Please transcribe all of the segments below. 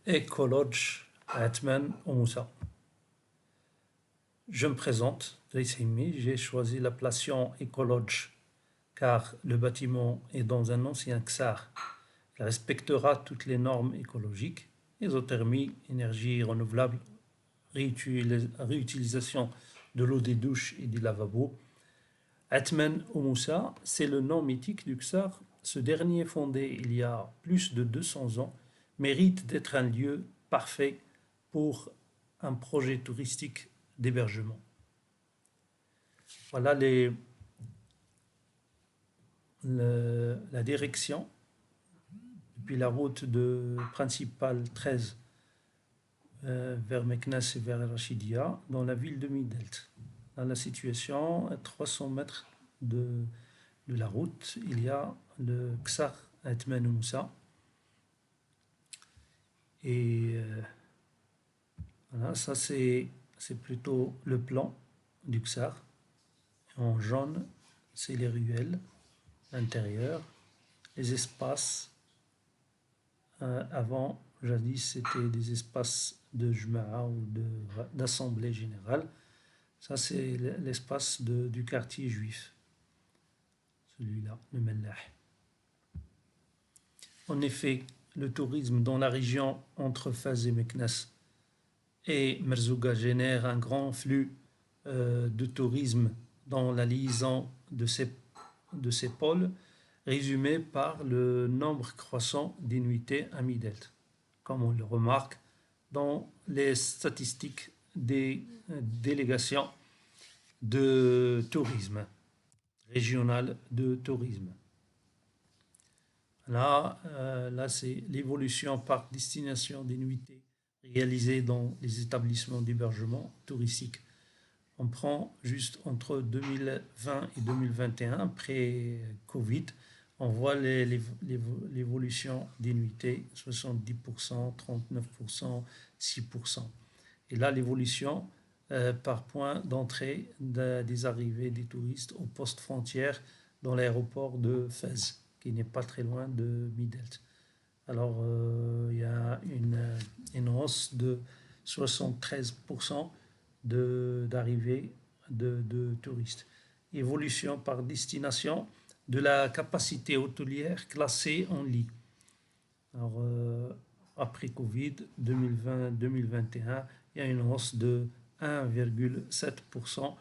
Ecolodge Atman Omoussa. Je me présente, j'ai choisi l'appellation Ecolodge car le bâtiment est dans un ancien ksar. Il respectera toutes les normes écologiques, isothermie, énergie renouvelable, réutilisation de l'eau des douches et des lavabos. Atman Omoussa, c'est le nom mythique du ksar. Ce dernier, fondé il y a plus de 200 ans, mérite d'être un lieu parfait pour un projet touristique d'hébergement. Voilà la direction depuis la route principale 13 vers Meknès et vers Rachidia dans la ville de Midelt. Dans la situation, à 300 mètres de la route, il y a le Ksar Atman Moussa. Et voilà, ça c'est plutôt le plan du Ksar. En jaune, c'est les ruelles intérieures, les espaces. Avant, jadis, c'était des espaces de Jma'a ou d'assemblée générale. Ça, c'est l'espace du quartier juif. Celui-là, le Mellah. En effet, le tourisme dans la région entre Fès et Meknès et Merzouga génère un grand flux de tourisme dans la liaison de ces pôles, résumé par le nombre croissant d'innuités à Midelt, comme on le remarque dans les statistiques des délégations de tourisme, régionales de tourisme. Là c'est l'évolution par destination des nuitées réalisées dans les établissements d'hébergement touristique. On prend juste entre 2020 et 2021, après Covid, on voit l'évolution des nuitées, 70%, 39%, 6%. Et là, l'évolution par point d'entrée des arrivées des touristes au poste frontière dans l'aéroport de Fès, qui n'est pas très loin de Midelt. Alors, il y a une hausse de 73% d'arrivée de touristes. Évolution par destination de la capacité hôtelière classée en lit. Alors, après Covid 2020-2021, il y a une hausse de 1,7%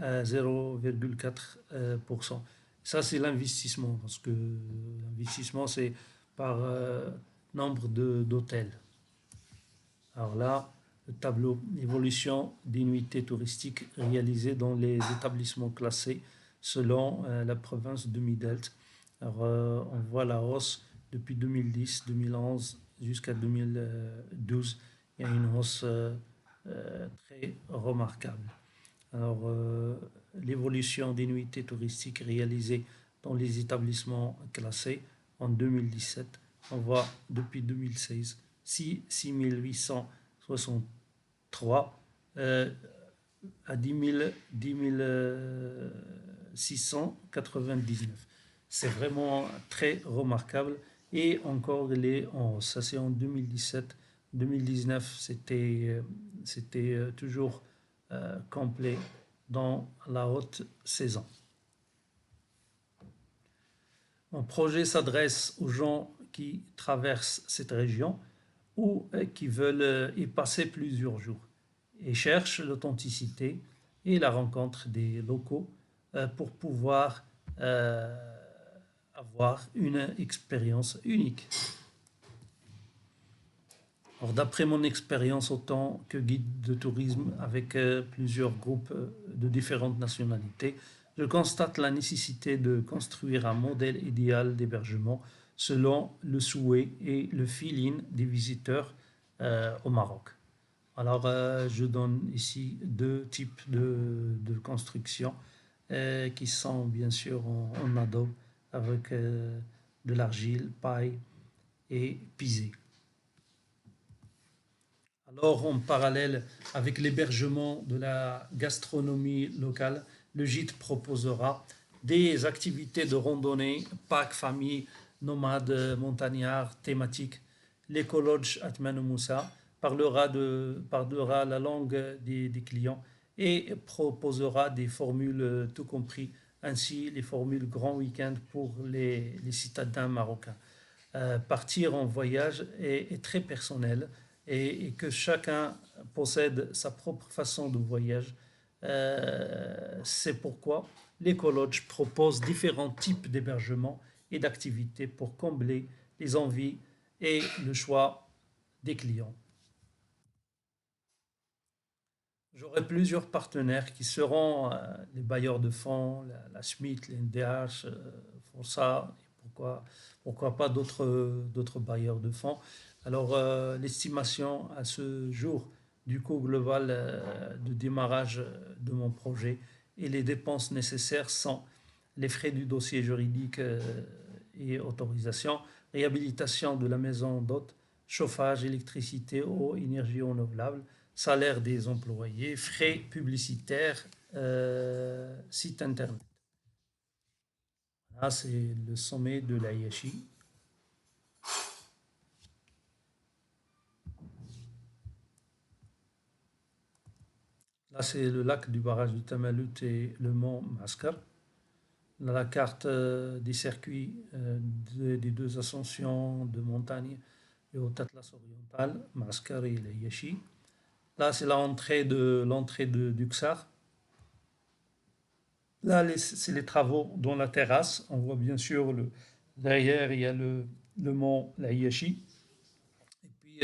à 0,4%. Ça, c'est l'investissement, parce que l'investissement, c'est par nombre d'hôtels. Alors là, le tableau évolution des nuitées touristiques réalisées dans les établissements classés selon la province de Midelt. Alors, on voit la hausse depuis 2010, 2011 jusqu'à 2012. Il y a une hausse très remarquable. Alors, l'évolution des nuitées touristiques réalisées dans les établissements classés en 2017, on voit depuis 2016 6863 à 10 699. C'est vraiment très remarquable et encore il est en hausse. Ça c'est en 2017. 2019 c'était toujours complet dans la haute saison. Mon projet s'adresse aux gens qui traversent cette région ou qui veulent y passer plusieurs jours et cherchent l'authenticité et la rencontre des locaux pour pouvoir avoir une expérience unique. Alors, d'après mon expérience autant que guide de tourisme avec plusieurs groupes de différentes nationalités, je constate la nécessité de construire un modèle idéal d'hébergement selon le souhait et le feeling des visiteurs au Maroc. Alors, je donne ici deux types de construction qui sont bien sûr en adobe avec de l'argile, paille et pisé. Alors, en parallèle avec l'hébergement de la gastronomie locale, le gîte proposera des activités de randonnée, parcs, famille, nomades, montagnards, thématiques l'écologe Atman Moussa parlera la langue des clients et proposera des formules tout compris, ainsi les formules grand week-end pour les citadins marocains. Partir en voyage est très personnel et que chacun possède sa propre façon de voyage. C'est pourquoi l'Ecolodge propose différents types d'hébergements et d'activités pour combler les envies et le choix des clients. J'aurai plusieurs partenaires qui seront les bailleurs de fonds, la Schmitt, l'NDH, Força, et pourquoi pas d'autres bailleurs de fonds. Alors, l'estimation à ce jour du coût global de démarrage de mon projet et les dépenses nécessaires sont les frais du dossier juridique et autorisation, réhabilitation de la maison d'hôte, chauffage, électricité, eau, énergie renouvelable, salaire des employés, frais publicitaires, site internet. Là, c'est le sommet de l'Ayashi. Là, c'est le lac du barrage du Tamalut et le mont Mascar. Là, la carte des circuits des deux ascensions de montagne et au Atlas oriental, Mascar et l'Ayashi. Là, c'est l'entrée du Ksar. Là, c'est les travaux dans la terrasse. On voit bien sûr derrière, il y a le mont Laïachi. Et puis,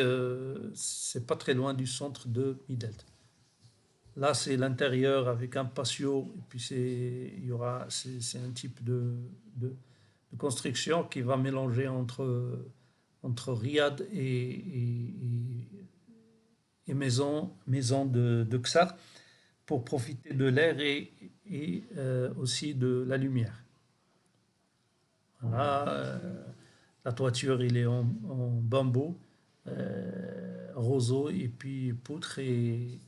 c'est pas très loin du centre de Midelt. Là, c'est l'intérieur avec un patio. Et puis, c'est un type de construction qui va mélanger entre riad et maison de Ksar pour profiter de l'air et aussi de la lumière. Là, la toiture, il est en bambou, roseau et puis poutre et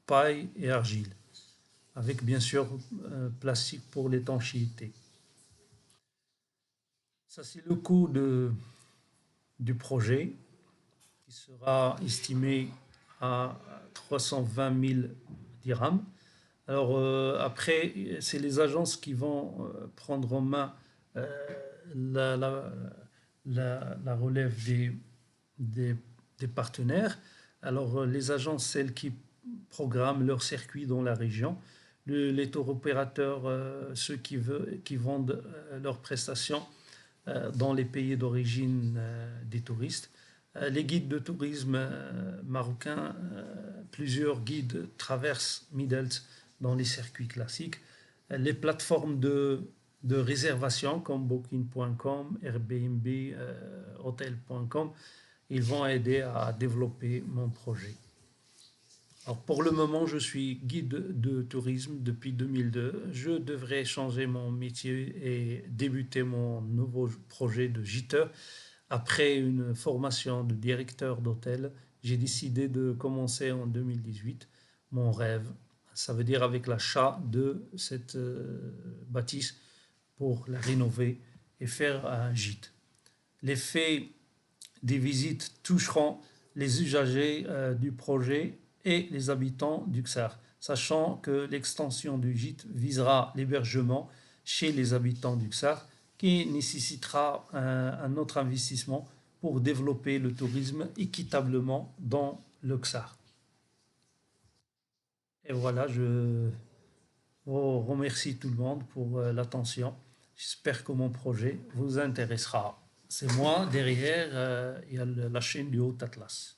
paille et argile, avec bien sûr plastique pour l'étanchéité. Ça, c'est le coût du projet qui sera estimé à 320 000 dirhams. Alors après, c'est les agences qui vont prendre en main euh, la, la- la relève des partenaires. Alors les agences, celles qui programment leur circuit dans la région, les tour opérateurs, ceux qui vendent leurs prestations dans les pays d'origine des touristes. Les guides de tourisme marocains, plusieurs guides traversent Midelt dans les circuits classiques. Les plateformes de réservation comme Booking.com, Airbnb, Hotel.com, ils vont aider à développer mon projet. Alors pour le moment, je suis guide de tourisme depuis 2002. Je devrais changer mon métier et débuter mon nouveau projet de giteur. Après une formation de directeur d'hôtel, j'ai décidé de commencer en 2018 mon rêve. Ça veut dire avec l'achat de cette bâtisse pour la rénover et faire un gîte. Les faits des visites toucheront les usagers du projet et les habitants du Ksar, sachant que l'extension du gîte visera l'hébergement chez les habitants du Ksar, qui nécessitera un autre investissement pour développer le tourisme équitablement dans le Ksar. Et voilà, je vous remercie tout le monde pour l'attention. J'espère que mon projet vous intéressera. C'est moi, derrière, il y a la chaîne du Haut Atlas.